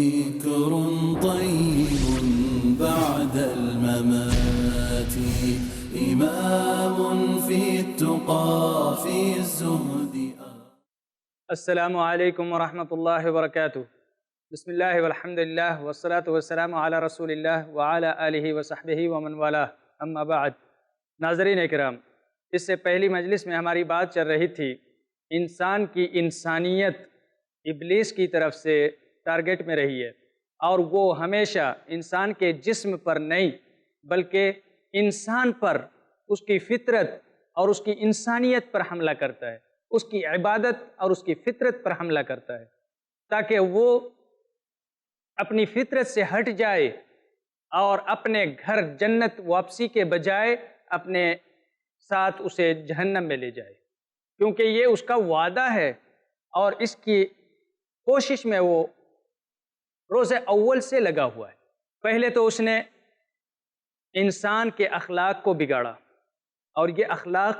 ذكر طيب بعد الممات إمام في التقى في الزهد. السلام علیکم ورحمۃ اللہ وبرکاتہ. بسم اللہ والحمد للہ والصلاة والسلام علی رسول اللہ وعلی آلہ وصحبہ ومن والہ، اما بعد. ناظرین اکرام، اس سے پہلی مجلس میں ہماری بات چل رہی تھی انسان کی انسانیت ابلیس کی طرف سے ٹارگٹ میں رہی ہے، اور وہ ہمیشہ انسان کے جسم پر نہیں بلکہ انسان پر، اس کی فطرت اور اس کی انسانیت پر حملہ کرتا ہے، اس کی عبادت اور اس کی فطرت پر حملہ کرتا ہے، تاکہ وہ اپنی فطرت سے ہٹ جائے اور اپنے گھر جنت واپسی کے بجائے اپنے ساتھ اسے جہنم میں لے جائے، کیونکہ یہ اس کا وعدہ ہے اور اس کی کوشش میں وہ روز اول سے لگا ہوا ہے. پہلے تو اس نے انسان کے اخلاق کو بگاڑا، اور یہ اخلاق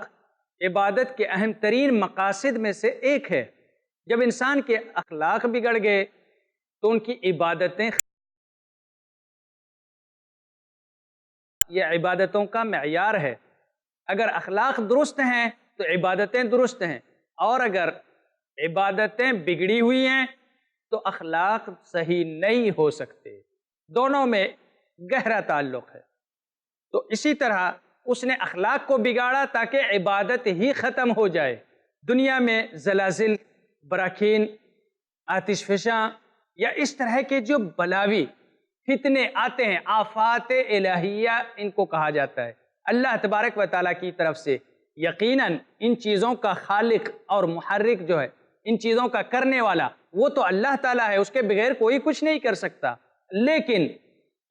عبادت کے اہم ترین مقاصد میں سے ایک ہے. جب انسان کے اخلاق بگڑ گئے تو ان کی عبادتیں، یہ عبادتوں کا معیار ہے. اگر اخلاق درست ہیں تو عبادتیں درست ہیں، اور اگر عبادتیں بگڑی ہوئی ہیں تو اخلاق صحیح نہیں ہو سکتے. دونوں میں گہرا تعلق ہے. تو اسی طرح اس نے اخلاق کو بگاڑا تاکہ عبادت ہی ختم ہو جائے. دنیا میں زلازل، براکین، آتش فشاں یا اس طرح کے جو بلاوی فتنے آتے ہیں، آفات الہیہ ان کو کہا جاتا ہے، اللہ تبارک و تعالیٰ کی طرف سے. یقیناً ان چیزوں کا خالق اور محرک جو ہے، ان چیزوں کا کرنے والا، وہ تو اللہ تعالیٰ ہے، اس کے بغیر کوئی کچھ نہیں کر سکتا. لیکن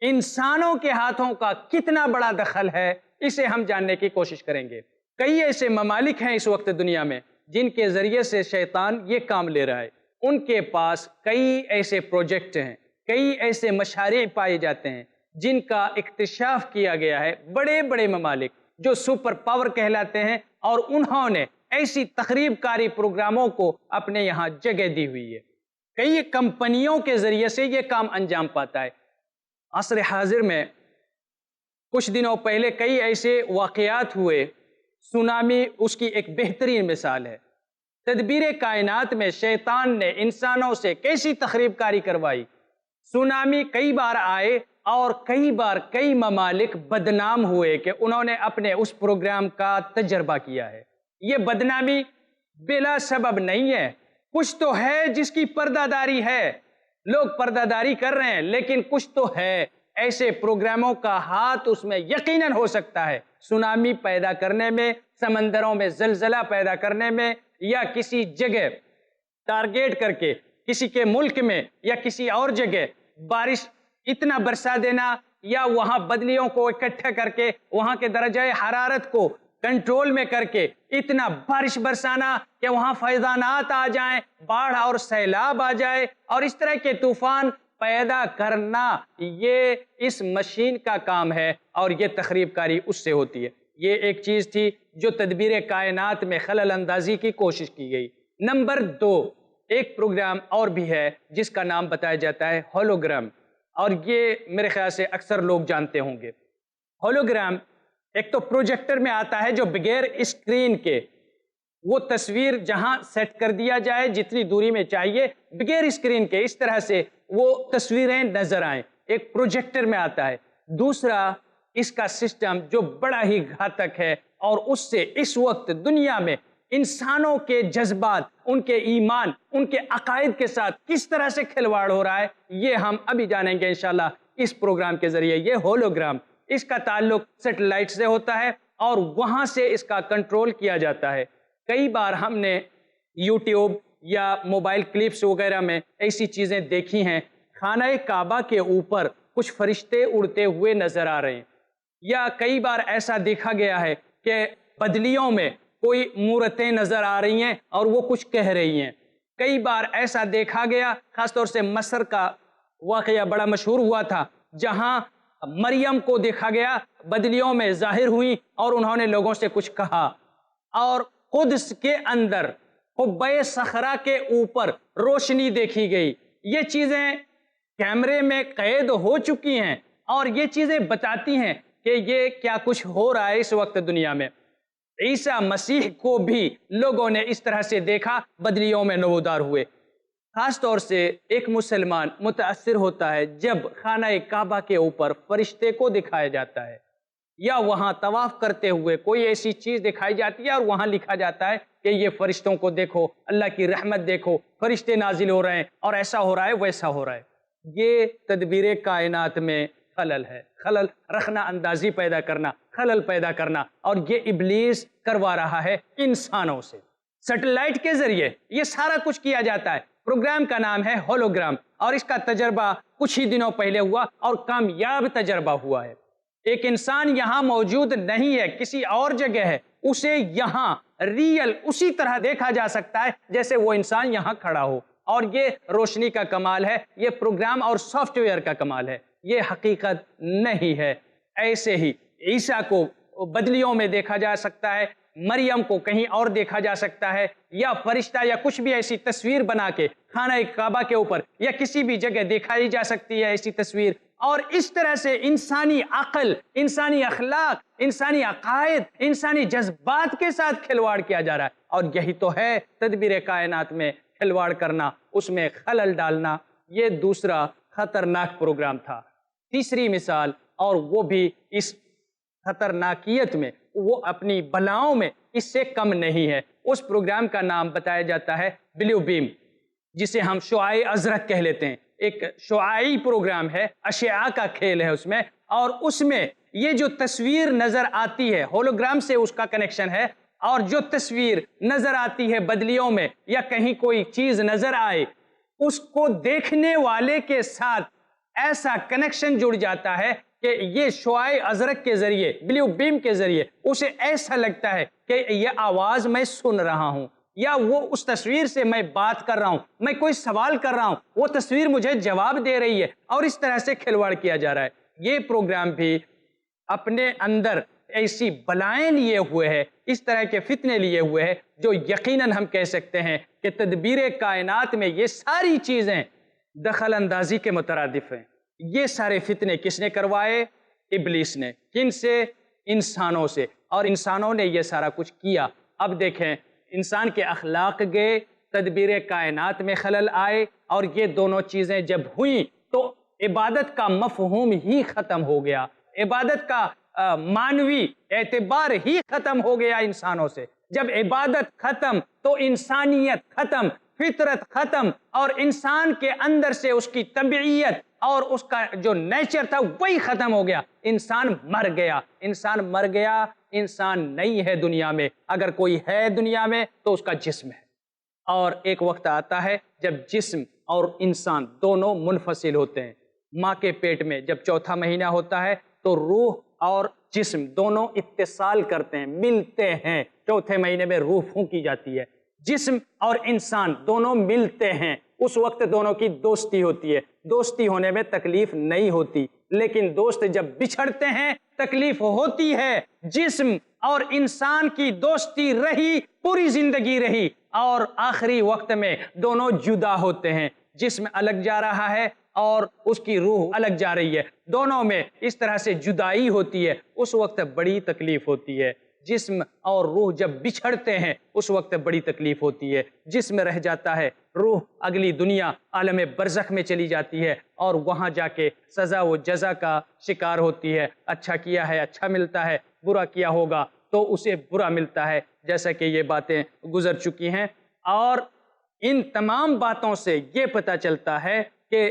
انسانوں کے ہاتھوں کا کتنا بڑا دخل ہے، اسے ہم جاننے کی کوشش کریں گے. کئی ایسے ممالک ہیں اس وقت دنیا میں جن کے ذریعے سے شیطان یہ کام لے رہا ہے. ان کے پاس کئی ایسے پروجیکٹ ہیں، کئی ایسے مشاريع پائے جاتے ہیں جن کا اکتشاف کیا گیا ہے. بڑے بڑے ممالک جو سپر پاور کہلاتے ہیں، اور انہوں نے ایسی تخریب کاری پروگراموں کو اپنے یہاں جگہ دی ہوئی ہے. کئی کمپنیوں کے ذریعے سے یہ کام انجام پاتا ہے. عصر حاضر میں کچھ دنوں پہلے کئی ایسے واقعات ہوئے. سونامی اس کی ایک بہترین مثال ہے. تدبیر کائنات میں شیطان نے انسانوں سے کیسی تخریب کاری کروائی. سونامی کئی بار آئے اور کئی بار کئی ممالک بدنام ہوئے کہ انہوں نے اپنے اس پروگرام کا تجربہ کیا ہے. یہ بدنامی بلا سبب نہیں ہے. کچھ تو ہے جس کی پردہ داری ہے، لوگ پردہ داری کر رہے ہیں، لیکن کچھ تو ہے. ایسے پروگراموں کا ہاتھ اس میں یقیناً ہو سکتا ہے، سونامی پیدا کرنے میں، سمندروں میں زلزلہ پیدا کرنے میں، یا کسی جگہ ٹارگیٹ کر کے کسی کے ملک میں یا کسی اور جگہ بارش اتنا برسا دینا، یا وہاں بدلیوں کو اکٹھا کر کے وہاں کے درجہ حرارت کو کنٹرول میں کر کے اتنا بارش برسانا کہ وہاں فیضانات آ جائیں، باڑھ اور سیلاب آ جائے، اور اس طرح کے طوفان پیدا کرنا. یہ اس مشین کا کام ہے اور یہ تخریب کاری اس سے ہوتی ہے. یہ ایک چیز تھی جو تدبیر کائنات میں خلل اندازی کی کوشش کی گئی. نمبر 2، ایک پروگرام اور بھی ہے جس کا نام بتایا جاتا ہے ہولوگرام، اور یہ میرے خیال سے اکثر لوگ جانتے ہوں گے. ہولوگرام ایک تو پروجیکٹر میں آتا ہے جو بغیر اسکرین کے، وہ تصویر جہاں سیٹ کر دیا جائے جتنی دوری میں چاہیے، بغیر اسکرین کے اس طرح سے وہ تصویریں نظر آئیں، ایک پروجیکٹر میں آتا ہے. دوسرا اس کا سسٹم جو بڑا ہی گھاتک ہے، اور اس سے اس وقت دنیا میں انسانوں کے جذبات، ان کے ایمان، ان کے عقائد کے ساتھ کس طرح سے کھلواڑ ہو رہا ہے، یہ ہم ابھی جانیں گے انشاءاللہ اس پروگرام کے ذریعے. یہ ہولوگرام، اس کا تعلق سیٹلائٹ سے ہوتا ہے اور وہاں سے اس کا کنٹرول کیا جاتا ہے. کئی بار ہم نے یوٹیوب یا موبائل کلپس وغیرہ میں ایسی چیزیں دیکھی ہیں. خانہ کعبہ کے اوپر کچھ فرشتے اڑتے ہوئے نظر آ رہے ہیں، یا کئی بار ایسا دیکھا گیا ہے کہ بدلیوں میں کوئی مورتیں نظر آ رہی ہیں اور وہ کچھ کہہ رہی ہیں. کئی بار ایسا دیکھا گیا، خاص طور سے مصر کا واقعہ بڑا مشہور ہوا تھا، جہاں مریم کو دیکھا گیا بدلیوں میں ظاہر ہوئی اور انہوں نے لوگوں سے کچھ کہا. اور قدس کے اندر قبہ صخرہ کے اوپر روشنی دیکھی گئی. یہ چیزیں کیمرے میں قید ہو چکی ہیں اور یہ چیزیں بتاتی ہیں کہ یہ کیا کچھ ہو رہا ہے اس وقت دنیا میں۔ عیسیٰ مسیح کو بھی لوگوں نے اس طرح سے دیکھا، بدلیوں میں نمودار ہوئے۔ خاص طور سے ایک مسلمان متاثر ہوتا ہے جب خانہ کعبہ کے اوپر فرشتے کو دکھایا جاتا ہے، یا وہاں طواف کرتے ہوئے کوئی ایسی چیز دکھائی جاتی ہے اور وہاں لکھا جاتا ہے کہ یہ فرشتوں کو دیکھو، اللہ کی رحمت دیکھو، فرشتے نازل ہو رہے ہیں اور ایسا ہو رہا ہے ویسا ہو رہا ہے۔ یہ تدبیر کائنات میں خلل ہے، خلل رخنہ اندازی پیدا کرنا، خلل پیدا کرنا، اور یہ ابلیس کروا رہا ہے انسانوں سے۔ سیٹلائٹ کے ذریعے یہ سارا کچھ کیا جاتا ہے۔ پروگرام کا نام ہے ہولوگرام، اور اس کا تجربہ کچھ ہی دنوں پہلے ہوا اور کامیاب تجربہ ہوا ہے۔ ایک انسان یہاں موجود نہیں ہے، کسی اور جگہ ہے، اسے یہاں ریئل اسی طرح دیکھا جا سکتا ہے جیسے وہ انسان یہاں کھڑا ہو، اور یہ روشنی کا کمال ہے، یہ پروگرام اور سافٹ ویئر کا کمال ہے، یہ حقیقت نہیں ہے۔ ایسے ہی عیسیٰ کو بدلیوں میں دیکھا جا سکتا ہے، مریم کو کہیں اور دیکھا جا سکتا ہے، یا فرشتہ یا کچھ بھی ایسی تصویر بنا کے خانہ کعبہ کے اوپر یا کسی بھی جگہ دکھائی جا سکتی ہے ایسی تصویر، اور اس طرح سے انسانی عقل، انسانی اخلاق، انسانی عقائد، انسانی جذبات کے ساتھ کھلواڑ کیا جا رہا ہے۔ اور یہی تو ہے تدبیر کائنات میں کھلواڑ کرنا، اس میں خلل ڈالنا۔ یہ دوسرا خطرناک پروگرام تھا۔ تیسری مثال، اور وہ بھی اس خطرناکیت میں، وہ اپنی بلاؤں میں اس سے کم نہیں ہے۔ اس پروگرام کا نام بتایا جاتا ہے بلیو بیم، جسے ہم شعاع ازرق کہہ لیتے ہیں۔ ایک شعاعی پروگرام ہے، اشعاع کا کھیل ہے اس میں، اور اس میں یہ جو تصویر نظر آتی ہے ہولوگرام سے اس کا کنیکشن ہے، اور جو تصویر نظر آتی ہے بدلیوں میں یا کہیں کوئی چیز نظر آئے، اس کو دیکھنے والے کے ساتھ ایسا کنیکشن جڑ جاتا ہے کہ یہ شعاع ازرق کے ذریعے، بلیو بیم کے ذریعے اسے ایسا لگتا ہے کہ یہ آواز میں سن رہا ہوں، یا وہ اس تصویر سے میں بات کر رہا ہوں، میں کوئی سوال کر رہا ہوں، وہ تصویر مجھے جواب دے رہی ہے، اور اس طرح سے کھلواڑ کیا جا رہا ہے۔ یہ پروگرام بھی اپنے اندر ایسی بلائیں لیے ہوئے ہے، اس طرح کے فتنے لیے ہوئے ہے، جو یقیناً ہم کہہ سکتے ہیں کہ تدبیر کائنات میں یہ ساری چیزیں دخل اندازی کے مترادف ہیں۔ یہ سارے فتنے کس نے کروائے؟ ابلیس نے۔ کن سے؟ انسانوں سے، اور انسانوں نے یہ سارا کچھ کیا۔ اب دیکھیں، انسان کے اخلاق گئے، تدبیر کائنات میں خلل آئے، اور یہ دونوں چیزیں جب ہوئیں تو عبادت کا مفہوم ہی ختم ہو گیا، عبادت کا معنوی اعتبار ہی ختم ہو گیا انسانوں سے۔ جب عبادت ختم تو انسانیت ختم، فطرت ختم، اور انسان کے اندر سے اس کی طبعیت اور اس کا جو نیچر تھا وہی ختم ہو گیا۔ انسان مر گیا، انسان مر گیا، انسان نہیں ہے دنیا میں۔ اگر کوئی ہے دنیا میں تو اس کا جسم ہے، اور ایک وقت آتا ہے جب جسم اور انسان دونوں منفصل ہوتے ہیں۔ ماں کے پیٹ میں جب چوتھا مہینہ ہوتا ہے تو روح اور جسم دونوں اتصال کرتے ہیں، ملتے ہیں۔ چوتھے مہینے میں روح پھونکی جاتی ہے، جسم اور انسان دونوں ملتے ہیں، اس وقت دونوں کی دوستی ہوتی ہے۔ دوستی ہونے میں تکلیف نہیں ہوتی، لیکن دوست جب بچھڑتے ہیں تکلیف ہوتی ہے۔ جسم اور انسان کی دوستی رہی، پوری زندگی رہی، اور آخری وقت میں دونوں جدا ہوتے ہیں۔ جسم الگ جا رہا ہے اور اس کی روح الگ جا رہی ہے، دونوں میں اس طرح سے جدائی ہوتی ہے، اس وقت بڑی تکلیف ہوتی ہے۔ جسم اور روح جب بچھڑتے ہیں اس وقت بڑی تکلیف ہوتی ہے۔ جسم رہ جاتا ہے، روح اگلی دنیا عالم برزخ میں چلی جاتی ہے، اور وہاں جا کے سزا و جزا کا شکار ہوتی ہے۔ اچھا کیا ہے اچھا ملتا ہے، برا کیا ہوگا تو اسے برا ملتا ہے، جیسا کہ یہ باتیں گزر چکی ہیں۔ اور ان تمام باتوں سے یہ پتہ چلتا ہے کہ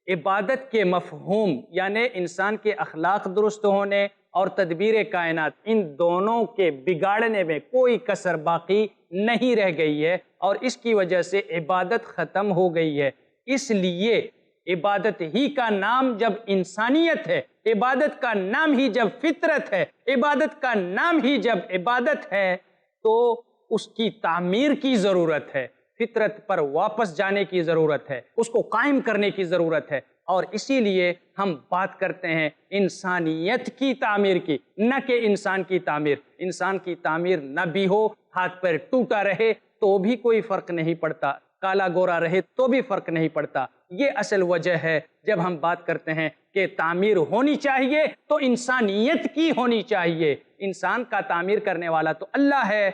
عبادت کے مفہوم، یعنی انسان کے اخلاق درست ہونے اور تدبیر کائنات، ان دونوں کے بگاڑنے میں کوئی کسر باقی نہیں رہ گئی ہے، اور اس کی وجہ سے عبادت ختم ہو گئی ہے۔ اس لیے عبادت ہی کا نام جب انسانیت ہے، عبادت کا نام ہی جب فطرت ہے، عبادت کا نام ہی جب عبادت ہے، تو اس کی تعمیر کی ضرورت ہے، فطرت پر واپس جانے کی ضرورت ہے، اس کو قائم کرنے کی ضرورت ہے۔ اور اسی لیے ہم بات کرتے ہیں انسانیت کی تعمیر کی، نہ کہ انسان کی تعمیر۔ انسان کی تعمیر نہ بھی ہو، ہاتھ پیر ٹوٹا رہے تو بھی کوئی فرق نہیں پڑتا، کالا گورا رہے تو بھی فرق نہیں پڑتا۔ یہ اصل وجہ ہے جب ہم بات کرتے ہیں کہ تعمیر ہونی چاہیے تو انسانیت کی ہونی چاہیے۔ انسان کا تعمیر کرنے والا تو اللہ ہے،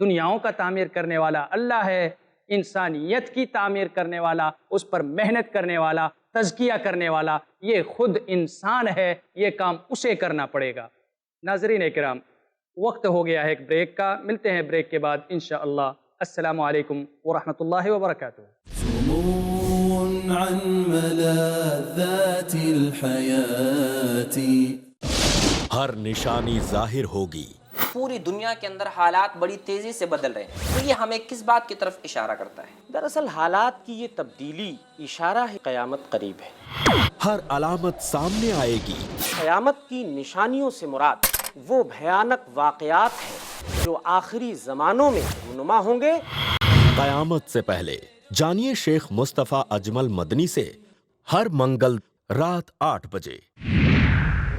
دنیاؤں کا تعمیر کرنے والا اللہ ہے، انسانیت کی تعمیر کرنے والا، اس پر محنت کرنے والا، تزکیہ کرنے والا یہ خود انسان ہے، یہ کام اسے کرنا پڑے گا۔ ناظرین اکرام، وقت ہو گیا ہے ایک بریک کا، ملتے ہیں بریک کے بعد انشاءاللہ۔ السلام علیکم ورحمۃ اللہ وبرکاتہ۔ سمو عن ملاذات الحیات، ہر نشانی ظاہر ہوگی۔ پوری دنیا کے اندر حالات بڑی تیزی سے بدل رہے ہیں، تو یہ ہمیں کس بات کی طرف اشارہ کرتا ہے؟ دراصل حالات کی یہ تبدیلی اشارہ ہے قیامت قریب ہے۔ ہر علامت سامنے آئے گی۔ قیامت کی نشانیوں سے مراد وہ بھیانک واقعات ہیں جو آخری زمانوں میں رونما ہوں گے۔ قیامت سے پہلے جانیے شیخ مصطفیٰ اجمل مدنی سے ہر منگل رات 8 بجے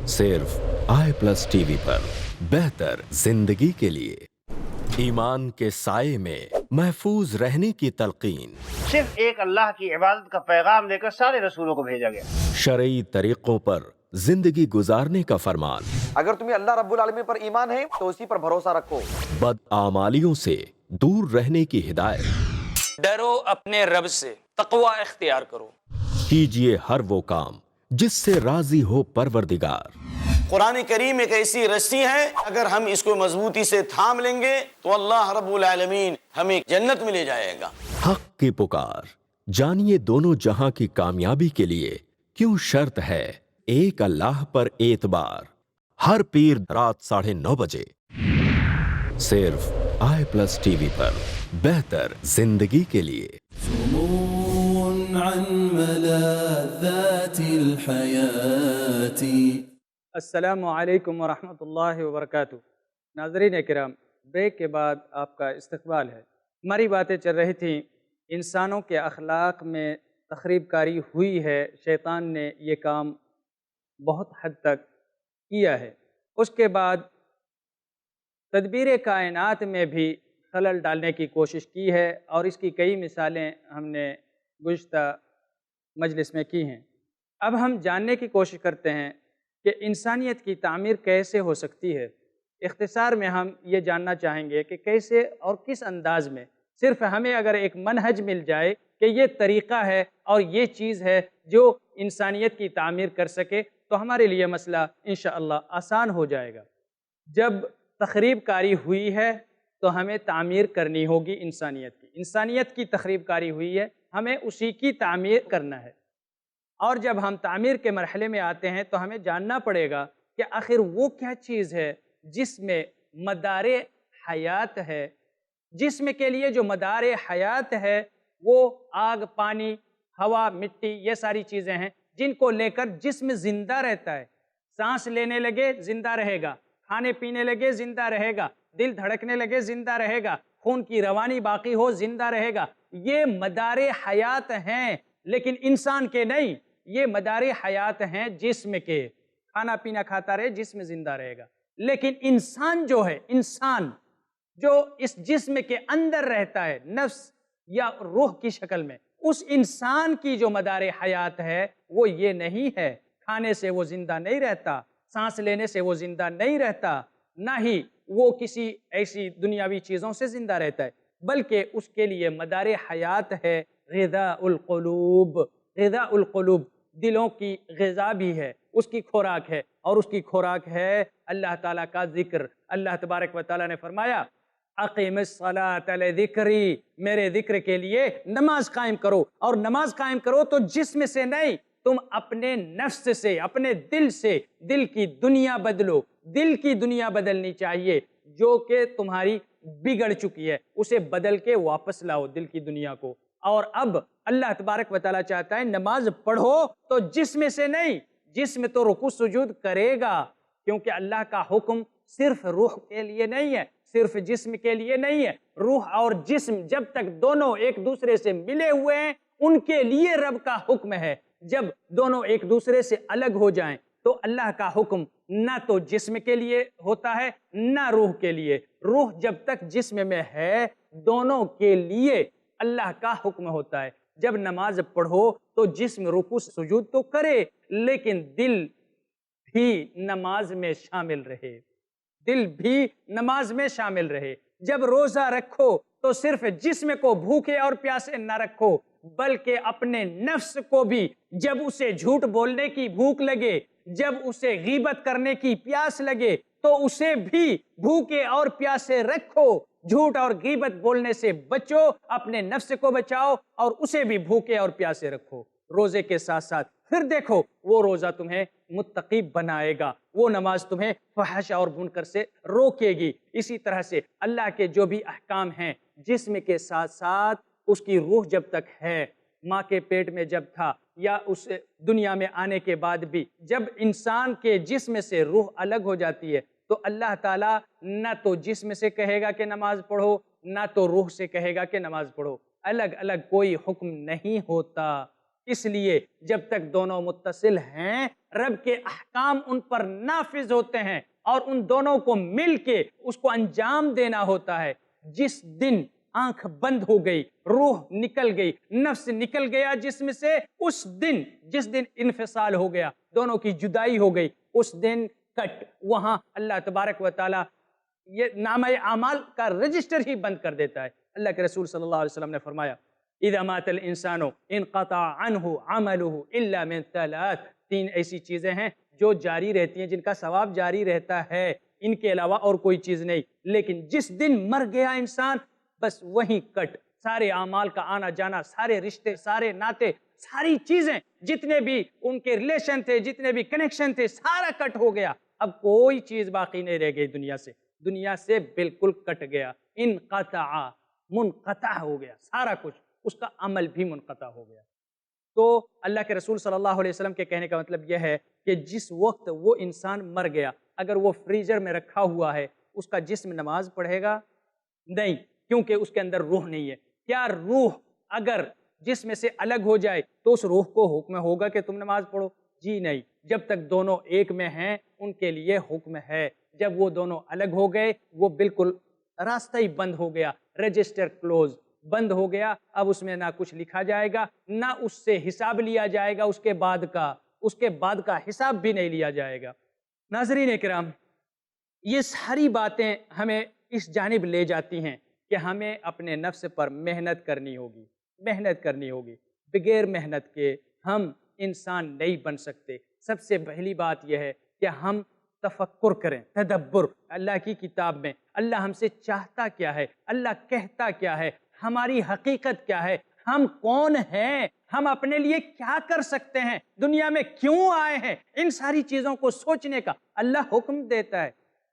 صرف i+ ٹی وی پر، بہتر زندگی کے لیے۔ ایمان کے سائے میں محفوظ رہنے کی تلقین، صرف ایک اللہ کی عبادت کا پیغام دے کر سارے رسولوں کو بھیجا گیا۔ شرعی طریقوں پر زندگی گزارنے کا فرمان، اگر تمہیں اللہ رب العالمین پر ایمان ہے تو اسی پر بھروسہ رکھو۔ بدعمالیوں سے دور رہنے کی ہدایت، ڈرو اپنے رب سے، تقوی اختیار کرو۔ کیجئے ہر وہ کام جس سے راضی ہو پروردگار۔ قرآن کریم ایک ایسی رسی ہے، اگر ہم اس کو مضبوطی سے تھام لیں گے تو اللہ رب العالمین ہمیں جنت میں لے جائے گا۔ حق کی پکار، جانیے دونوں جہاں کی کامیابی کے لیے کیوں شرط ہے ایک اللہ پر اعتبار۔ ہر پیر رات 9:30 بجے صرف i+ ٹی وی پر، بہتر زندگی کے لیے۔ سمو عن ملاذات الحیات۔ السلام علیکم ورحمۃ اللہ وبرکاتہ۔ ناظرین اکرام، بریک کے بعد آپ کا استقبال ہے۔ ہماری باتیں چل رہی تھیں، انسانوں کے اخلاق میں تخریب کاری ہوئی ہے، شیطان نے یہ کام بہت حد تک کیا ہے۔ اس کے بعد تدبیر کائنات میں بھی خلل ڈالنے کی کوشش کی ہے، اور اس کی کئی مثالیں ہم نے گزشتہ مجلس میں کی ہیں۔ اب ہم جاننے کی کوشش کرتے ہیں کہ انسانیت کی تعمیر کیسے ہو سکتی ہے۔ اختصار میں ہم یہ جاننا چاہیں گے کہ کیسے اور کس انداز میں۔ صرف ہمیں اگر ایک منہج مل جائے کہ یہ طریقہ ہے اور یہ چیز ہے جو انسانیت کی تعمیر کر سکے تو ہمارے لیے مسئلہ انشاءاللہ آسان ہو جائے گا۔ جب تخریب کاری ہوئی ہے تو ہمیں تعمیر کرنی ہوگی انسانیت کی۔ انسانیت کی تخریب کاری ہوئی ہے، ہمیں اسی کی تعمیر کرنا ہے۔ اور جب ہم تعمیر کے مرحلے میں آتے ہیں تو ہمیں جاننا پڑے گا کہ آخر وہ کیا چیز ہے جس میں مدار حیات ہے، جسم کے لیے جو مدار حیات ہے وہ آگ، پانی، ہوا، مٹی، یہ ساری چیزیں ہیں جن کو لے کر جسم زندہ رہتا ہے۔ سانس لینے لگے زندہ رہے گا، کھانے پینے لگے زندہ رہے گا، دل دھڑکنے لگے زندہ رہے گا، خون کی روانی باقی ہو زندہ رہے گا۔ یہ مدار حیات ہیں، لیکن انسان کے نہیں، یہ مدار حیات ہیں جسم کے۔ کھانا پینا کھاتا رہے، جسم زندہ رہے گا۔ لیکن انسان جو ہے، انسان جو اس جسم کے اندر رہتا ہے، نفس یا روح کی شکل میں، اس انسان کی جو مدار حیات ہے وہ یہ نہیں ہے۔ کھانے سے وہ زندہ نہیں رہتا، سانس لینے سے وہ زندہ نہیں رہتا، نہ ہی وہ کسی ایسی دنیاوی چیزوں سے زندہ رہتا ہے، بلکہ اس کے لیے مدار حیات ہے غذاء القلوب۔ غذاء القلوب دلوں کی غذا بھی ہے، اس کی خوراک ہے، اور اس کی خوراک ہے اللہ تعالیٰ کا ذکر۔ اللہ تبارک و تعالیٰ نے فرمایا اقیم الصلاۃ لذکری، میرے ذکر کے لیے نماز قائم کرو، اور نماز قائم کرو تو جسم سے نہیں، تم اپنے نفس سے، اپنے دل سے، دل کی دنیا بدلو۔ دل کی دنیا بدلنی چاہیے جو کہ تمہاری بگڑ چکی ہے، اسے بدل کے واپس لاؤ دل کی دنیا کو۔ اور اب اللہ تبارک و تعالیٰ چاہتا ہے نماز پڑھو تو جسم سے نہیں، جسم تو رکوع سجود کرے گا، کیونکہ اللہ کا حکم صرف روح کے لیے نہیں ہے، صرف جسم کے لیے نہیں ہے۔ روح اور جسم جب تک دونوں ایک دوسرے سے ملے ہوئے ہیں ان کے لیے رب کا حکم ہے۔ جب دونوں ایک دوسرے سے الگ ہو جائیں تو اللہ کا حکم نہ تو جسم کے لیے ہوتا ہے نہ روح کے لیے۔ روح جب تک جسم میں ہے دونوں کے لیے اللہ کا حکم ہوتا ہے جب نماز پڑھو تو جسم رکوع سجود تو کرے لیکن دل بھی نماز میں شامل رہے، دل بھی نماز میں شامل رہے۔ جب روزہ رکھو تو صرف جسم کو بھوکے اور پیاسے نہ رکھو بلکہ اپنے نفس کو بھی جب اسے جھوٹ بولنے کی بھوک لگے، جب اسے غیبت کرنے کی پیاس لگے تو اسے بھی بھوکے اور پیاسے رکھو، جھوٹ اور غیبت بولنے سے بچو، اپنے نفس کو بچاؤ اور اسے بھی بھوکے اور پیاسے رکھو روزے کے ساتھ ساتھ۔ پھر دیکھو وہ روزہ تمہیں متقی بنائے گا، وہ نماز تمہیں فحش اور منکر سے روکے گی۔ اسی طرح سے اللہ کے جو بھی احکام ہیں جسم کے ساتھ ساتھ اس کی روح جب تک ہے، ماں کے پیٹ میں جب تھا یا اس دنیا میں آنے کے بعد بھی، جب انسان کے جسم سے روح الگ ہو جاتی ہے تو اللہ تعالیٰ نہ تو جسم سے کہے گا کہ نماز پڑھو نہ تو روح سے کہے گا کہ نماز پڑھو، الگ الگ کوئی حکم نہیں ہوتا۔ اس لیے جب تک دونوں متصل ہیں رب کے احکام ان پر نافذ ہوتے ہیں اور ان دونوں کو مل کے اس کو انجام دینا ہوتا ہے۔ جس دن آنکھ بند ہو گئی، روح نکل گئی، نفس نکل گیا جسم سے، اس دن جس دن انفصال ہو گیا، دونوں کی جدائی ہو گئی، اس دن کٹ وہاں اللہ تبارک و تعالی یہ نامہ اعمال کا رجسٹر ہی بند کر دیتا ہے۔ اللہ کے رسول صلی اللہ علیہ وسلم نے فرمایا اذا مات الانسان انقطع عنہ عملہ الا من ثلاث، تین ایسی چیزیں ہیں جو جاری رہتی ہیں، جن کا ثواب جاری رہتا ہے، ان کے علاوہ اور کوئی چیز نہیں، لیکن جس دن مر گیا انسان بس وہیں کٹ، سارے اعمال کا آنا جانا، سارے رشتے، سارے ناطے، ساری چیزیں، جتنے بھی ان کے ریلیشن تھے، جتنے بھی کنیکشن تھے، سارا کٹ ہو گیا، اب کوئی چیز باقی نہیں رہ گئی دنیا سے بالکل کٹ گیا، انقطع، منقطع ہو گیا سارا کچھ، اس کا عمل بھی منقطع ہو گیا۔ تو اللہ کے رسول صلی اللہ علیہ وسلم کے کہنے کا مطلب یہ ہے کہ جس وقت وہ انسان مر گیا، اگر وہ فریزر میں رکھا ہوا ہے، اس کا جسم نماز پڑھے گا؟ نہیں، کیونکہ اس کے اندر روح نہیں ہے۔ کیا روح اگر جسم سے الگ ہو جائے تو اس روح کو حکم ہوگا کہ تم نماز پڑھو؟ جی نہیں، جب تک دونوں ایک میں ہیں ان کے لیے حکم ہے، جب وہ دونوں الگ ہو گئے وہ بالکل راستہ ہی بند ہو گیا، رجسٹر کلوز، بند ہو گیا، اب اس میں نہ کچھ لکھا جائے گا، نہ اس سے حساب لیا جائے گا، اس کے بعد کا حساب بھی نہیں لیا جائے گا۔ ناظرین کرام، یہ ساری باتیں ہمیں اس جانب لے جاتی ہیں کہ ہمیں اپنے نفس پر محنت کرنی ہوگی، بغیر محنت کے ہم انسان نہیں بن سکتے۔ سب سے پہلی بات یہ ہے کہ ہم تفکر کریں، تدبر، اللہ کی کتاب میں اللہ ہم سے چاہتا کیا ہے، اللہ کہتا کیا ہے، ہماری حقیقت کیا ہے، ہم کون ہیں، ہم اپنے لیے کیا کر سکتے ہیں، دنیا میں کیوں آئے ہیں، ان ساری چیزوں کو سوچنے کا اللہ حکم دیتا ہے۔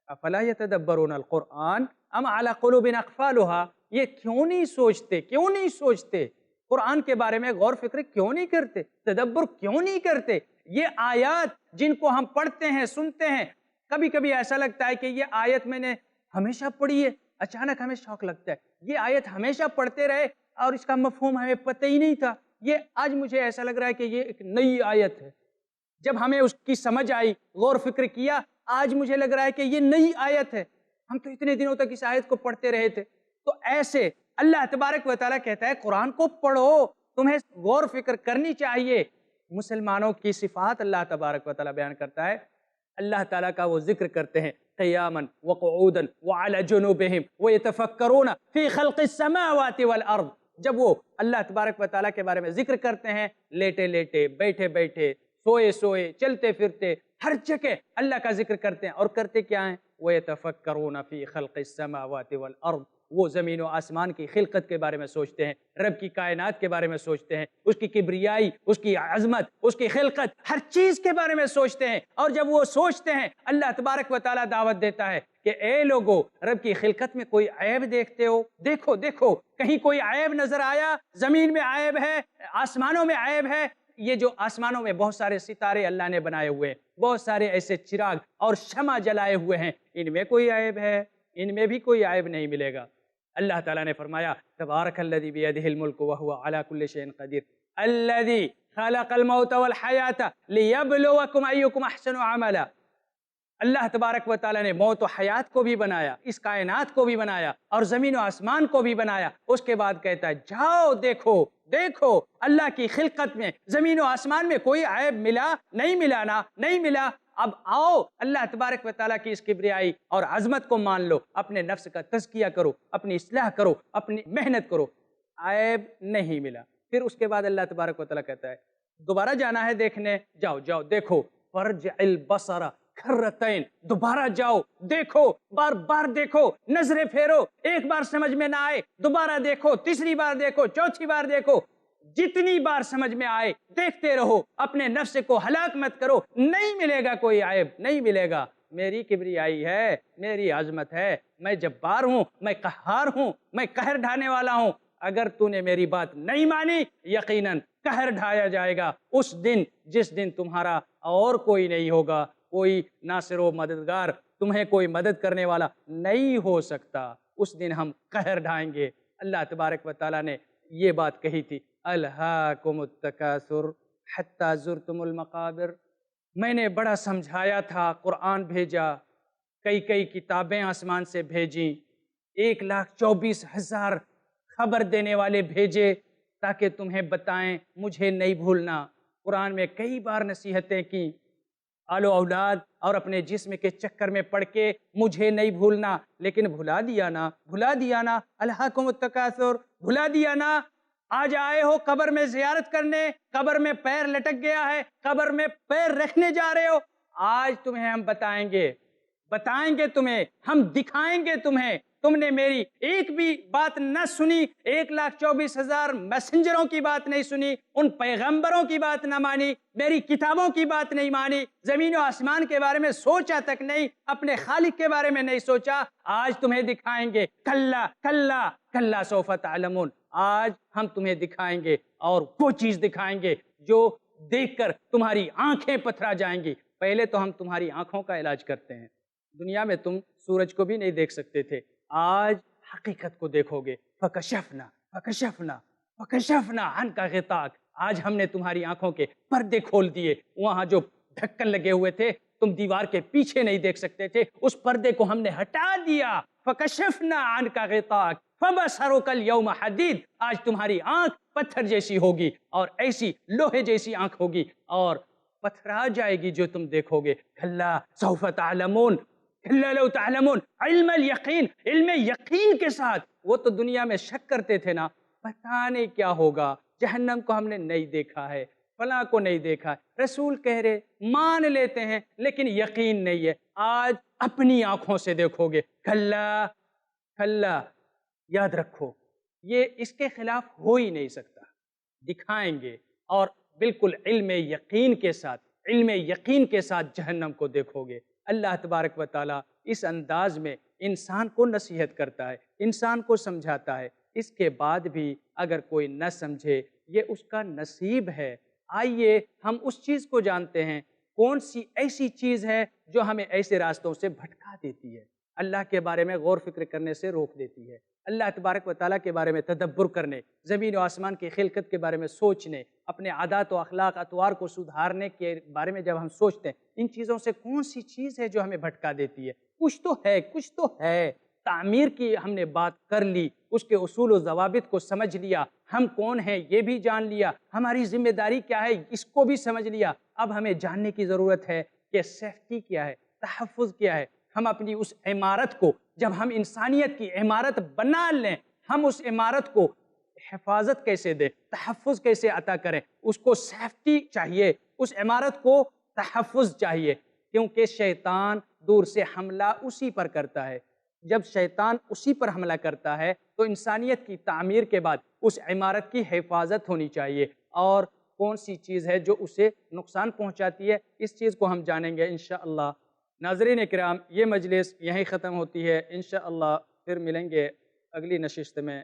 افلا یتدبرون القرآن ام علی قلوب اقفالها، یہ کیوں نہیں سوچتے قرآن کے بارے میں، غور فکر کیوں نہیں کرتے، تدبر کیوں نہیں کرتے؟ یہ آیات جن کو ہم پڑھتے ہیں، سنتے ہیں، کبھی کبھی ایسا لگتا ہے کہ یہ آیت میں نے ہمیشہ پڑھی ہے، اچانک ہمیں شوق لگتا ہے یہ آیت ہمیشہ پڑھتے رہے اور اس کا مفہوم ہمیں پتہ ہی نہیں تھا، یہ آج مجھے ایسا لگ رہا ہے کہ یہ ایک نئی آیت ہے، جب ہمیں اس کی سمجھ آئی، غور فکر کیا، آج مجھے لگ رہا ہے کہ یہ نئی آیت ہے، ہم تو اتنے دنوں تک اس آیت کو پڑھتے رہے تھے۔ تو ایسے اللہ تبارک و تعالیٰ کہتا ہے قرآن کو پڑھو، تمہیں غور فکر کرنی چاہیے۔ مسلمانوں کی صفات اللہ تبارک و تعالیٰ بیان کرتا ہے، اللہ تعالیٰ کا وہ ذکر کرتے ہیں قیاما وقعودا وعلی جنوبہم ویتفکرون فی خلق السماوات والارض، جب وہ اللہ تبارک و تعالیٰ کے بارے میں ذکر کرتے ہیں، لیٹے لیٹے، بیٹھے بیٹھے، سوئے سوئے، چلتے پھرتے، ہر جگہ اللہ کا ذکر کرتے ہیں، اور کرتے کیا ہیں؟ ویتفکرون فی خلق السماوات والارض، وہ زمین و آسمان کی خلقت کے بارے میں سوچتے ہیں، رب کی کائنات کے بارے میں سوچتے ہیں، اس کی کبریائی، اس کی عظمت، اس کی خلقت، ہر چیز کے بارے میں سوچتے ہیں۔ اور جب وہ سوچتے ہیں اللہ تبارک و تعالیٰ دعوت دیتا ہے کہ اے لوگو، رب کی خلقت میں کوئی عیب دیکھتے ہو؟ دیکھو دیکھو، کہیں کوئی عیب نظر آیا؟ زمین میں عیب ہے، آسمانوں میں عیب ہے؟ یہ جو آسمانوں میں بہت سارے ستارے اللہ نے بنائے ہوئے ہیں، بہت سارے ایسے چراغ اور شمع جلائے ہوئے ہیں، ان میں کوئی عیب ہے؟ ان میں بھی کوئی عیب نہیں ملے گا۔ اللہ تعالیٰ نے فرمایا تبارک الذی بیدہ الملک وہو علی کل شیء قدیر الذی خلق الموت والحیاۃ لیبلوکم ایکم احسن عملا، اللہ تبارک و تعالیٰ نے موت و حیات کو بھی بنایا، اس کائنات کو بھی بنایا اور زمین و آسمان کو بھی بنایا. اس کے بعد کہتا ہے جاؤ دیکھو دیکھو اللہ کی خلقت میں زمین و آسمان میں کوئی عیب ملا نہیں ملا نا نہیں ملا. اب آؤ اللہ تبارک و تعالیٰ کی اس کبریائی اور عظمت کو مان لو، اپنے نفس کا تزکیہ کرو، اپنی اصلاح کرو، اپنی محنت کرو. عیب نہیں ملا. پھر اس کے بعد اللہ تبارک و تعالیٰ کہتا ہے دوبارہ جانا ہے دیکھنے، جاؤ جاؤ دیکھو. فرجع البصر کرتین، دوبارہ جاؤ دیکھو، بار بار دیکھو، نظریں پھیرو، ایک بار سمجھ میں نہ آئے دوبارہ دیکھو، تیسری بار دیکھو، چوتھی بار دیکھو، جتنی بار سمجھ میں آئے دیکھتے رہو. اپنے نفس کو ہلاک مت کرو. نہیں ملے گا کوئی عیب، نہیں ملے گا. میری کبریائی ہے، میری عظمت ہے، میں جبار ہوں، میں قہار ہوں، میں قہر ڈھانے والا ہوں. اگر تو نے میری بات نہیں مانی یقیناً قہر ڈھایا جائے گا اس دن جس دن تمہارا اور کوئی نہیں ہوگا، کوئی ناصر و مددگار، تمہیں کوئی مدد کرنے والا نہیں ہو سکتا. اس دن ہم قہر ڈھائیں گے. اللہ تبارک و تعالیٰ نے یہ بات کہی تھی الہاکم التکاثر حتی زرتم المقابر. میں نے بڑا سمجھایا تھا، قرآن بھیجا، کئی کتابیں آسمان سے بھیجیں، 1,24,000 خبر دینے والے بھیجے تاکہ تمہیں بتائیں مجھے نہیں بھولنا. قرآن میں کئی بار نصیحتیں کی، آل و اولاد اور اپنے جسم کے چکر میں پڑھ کے مجھے نہیں بھولنا، لیکن بھلا دیا نا. الہاکم التکاثر، بھلا دیا نا. آج آئے ہو قبر میں زیارت کرنے، قبر میں پیر لٹک گیا ہے، قبر میں پیر رکھنے جا رہے ہو. آج تمہیں ہم بتائیں گے تمہیں، ہم دکھائیں گے تمہیں. تم نے میری ایک بھی بات نہ سنی، 1,24,000 میسنجروں کی بات نہیں سنی، ان پیغمبروں کی بات نہ مانی، میری کتابوں کی بات نہیں مانی، زمین و آسمان کے بارے میں سوچا تک نہیں، اپنے خالق کے بارے میں نہیں سوچا. آج تمہیں دکھائیں گے. کلا کلا کلا سوف تعلمون. آج ہم تمہیں دکھائیں گے اور وہ چیز دکھائیں گے جو دیکھ کر تمہاری آنکھیں پتھرا جائیں گی. پہلے تو ہم تمہاری آنکھوں کا علاج کرتے ہیں. دنیا میں تم سورج کو بھی نہیں دیکھ سکتے تھے، آج حقیقت کو دیکھو گے. فکشفنا فکشفنا فکشفنا عنک غطاک. آج ہم نے تمہاری آنکھوں کے پردے کھول دیے. وہاں جو ڈھکن لگے ہوئے تھے تم دیوار کے پیچھے نہیں دیکھ سکتے تھے، اس پردے کو ہم نے ہٹا دیا. فکشفنا عنک غطاک فبصرک اليوم حدید. آج تمہاری آنکھ پتھر جیسی ہوگی اور ایسی لوہے جیسی آنکھ ہوگی اور پتھرا جائے گی جو تم دیکھو گے. کلا سوف تعلمون کلا لو تعلمون علم الیقین، علم یقین کے ساتھ. وہ تو دنیا میں شک کرتے تھے نا، پتہ نہیں کیا ہوگا، جہنم کو ہم نے نہیں دیکھا ہے، فلاں کو نہیں دیکھا. رسول کہہ رہے مان لیتے ہیں لیکن یقین نہیں ہے. آج اپنی آنکھوں سے دیکھو گے. کلا کلا، یاد رکھو یہ اس کے خلاف ہو ہی نہیں سکتا. دکھائیں گے اور بالکل علم یقین کے ساتھ جہنم کو دیکھو گے. اللہ تبارک و تعالیٰ اس انداز میں انسان کو نصیحت کرتا ہے، انسان کو سمجھاتا ہے. اس کے بعد بھی اگر کوئی نہ سمجھے یہ اس کا نصیب ہے. آئیے ہم اس چیز کو جانتے ہیں، کون سی ایسی چیز ہے جو ہمیں ایسے راستوں سے بھٹکا دیتی ہے، اللہ کے بارے میں غور فکر کرنے سے روک دیتی ہے، اللہ تبارک و تعالیٰ کے بارے میں تدبر کرنے، زمین و آسمان کی خلقت کے بارے میں سوچنے، اپنے عادات و اخلاق اطوار کو سدھارنے کے بارے میں جب ہم سوچتے ہیں، ان چیزوں سے کون سی چیز ہے جو ہمیں بھٹکا دیتی ہے؟ کچھ تو ہے. تعمیر کی ہم نے بات کر لی، اس کے اصول و ضوابط کو سمجھ لیا، ہم کون ہیں یہ بھی جان لیا، ہماری ذمہ داری کیا ہے اس کو بھی سمجھ لیا. اب ہمیں جاننے کی ضرورت ہے کہ سیفٹی کیا ہے، تحفظ کیا ہے. ہم اپنی اس عمارت کو، جب ہم انسانیت کی عمارت بنا لیں، ہم اس عمارت کو حفاظت کیسے دیں، تحفظ کیسے عطا کریں. اس کو سیفٹی چاہیے، اس عمارت کو تحفظ چاہیے، کیونکہ شیطان دور سے حملہ اسی پر کرتا ہے. جب شیطان اسی پر حملہ کرتا ہے تو انسانیت کی تعمیر کے بعد اس عمارت کی حفاظت ہونی چاہیے. اور کون سی چیز ہے جو اسے نقصان پہنچاتی ہے، اس چیز کو ہم جانیں گے انشاءاللہ. ناظرین کرام، یہ مجلس یہیں ختم ہوتی ہے. انشاءاللہ پھر ملیں گے اگلی نشست میں.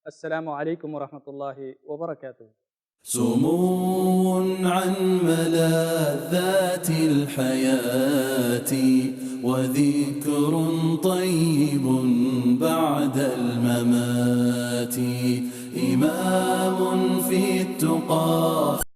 السلام علیکم ورحمۃ اللہ وبرکاتہ. سمو عن ملاذات الحياة وذكر طيب بعد الممات إمام في التقى